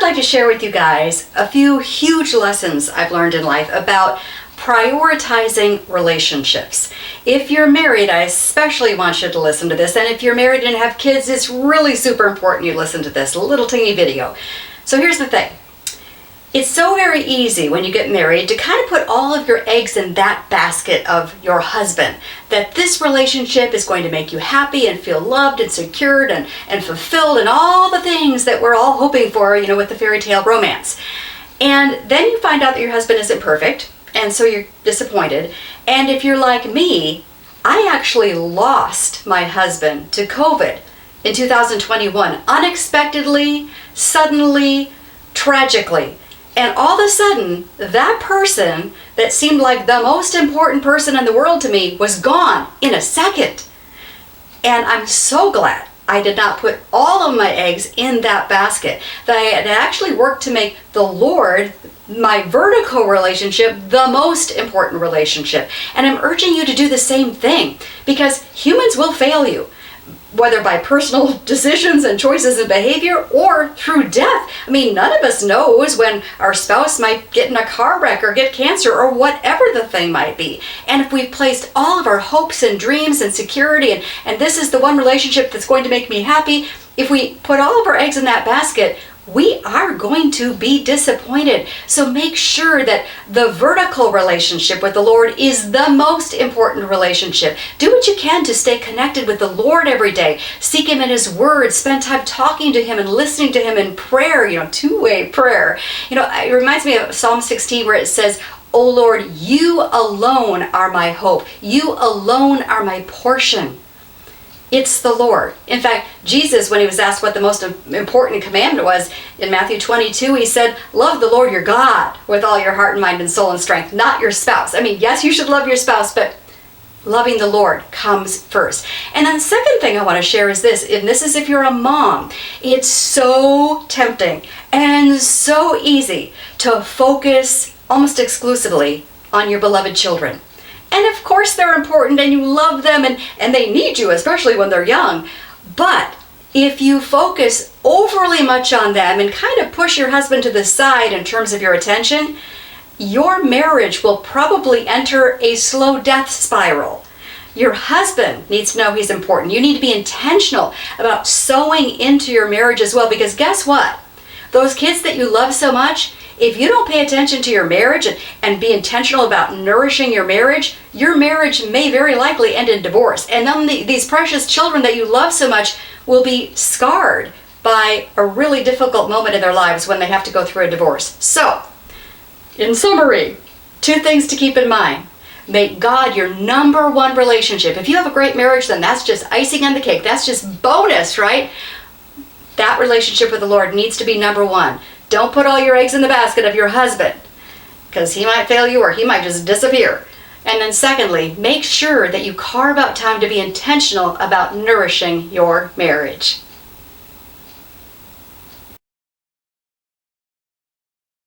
like to share with you guys a few huge lessons I've learned in life about prioritizing relationships. If you're married, I especially want you to listen to this, and if you're married and have kids, it's really super important you listen to this little teeny video. So here's the thing. It's so very easy when you get married to kind of put all of your eggs in that basket of your husband, that this relationship is going to make you happy and feel loved and secured and fulfilled and all the things that we're all hoping for, with the fairy tale romance. And then you find out that your husband isn't perfect, and so you're disappointed. And if you're like me, I actually lost my husband to COVID in 2021, unexpectedly, suddenly, tragically. And all of a sudden, that person that seemed like the most important person in the world to me was gone in a second. And I'm so glad I did not put all of my eggs in that basket, that I had actually worked to make the Lord, my vertical relationship, the most important relationship. And I'm urging you to do the same thing, because humans will fail you, whether by personal decisions and choices and behavior or through death. I mean, none of us knows when our spouse might get in a car wreck or get cancer or whatever the thing might be. And if we've placed all of our hopes and dreams and security and this is the one relationship that's going to make me happy, if we put all of our eggs in that basket, we are going to be disappointed. So make sure that the vertical relationship with the Lord is the most important relationship. Do what you can to stay connected with the Lord every day. Seek Him in His Word. Spend time talking to Him and listening to Him in prayer, two-way prayer. It reminds me of Psalm 16 where it says, "O Lord, you alone are my hope. You alone are my portion." It's the Lord. In fact, Jesus, when He was asked what the most important commandment was, in Matthew 22, He said, love the Lord your God with all your heart and mind and soul and strength, not your spouse. I mean, yes, you should love your spouse, but loving the Lord comes first. And then the second thing I want to share is this, and this is if you're a mom. It's so tempting and so easy to focus almost exclusively on your beloved children. And of course they're important and you love them and they need you, especially when they're young. But if you focus overly much on them and kind of push your husband to the side in terms of your attention, your marriage will probably enter a slow death spiral. Your husband needs to know he's important. You need to be intentional about sowing into your marriage as well, because guess what? Those kids that you love so much, if you don't pay attention to your marriage and be intentional about nourishing your marriage may very likely end in divorce. And then these precious children that you love so much will be scarred by a really difficult moment in their lives when they have to go through a divorce. So, in summary, 2 things to keep in mind. Make God your number one relationship. If you have a great marriage, then that's just icing on the cake. That's just bonus, right? That relationship with the Lord needs to be number one. Don't put all your eggs in the basket of your husband, because he might fail you or he might just disappear. And then secondly, make sure that you carve out time to be intentional about nourishing your marriage.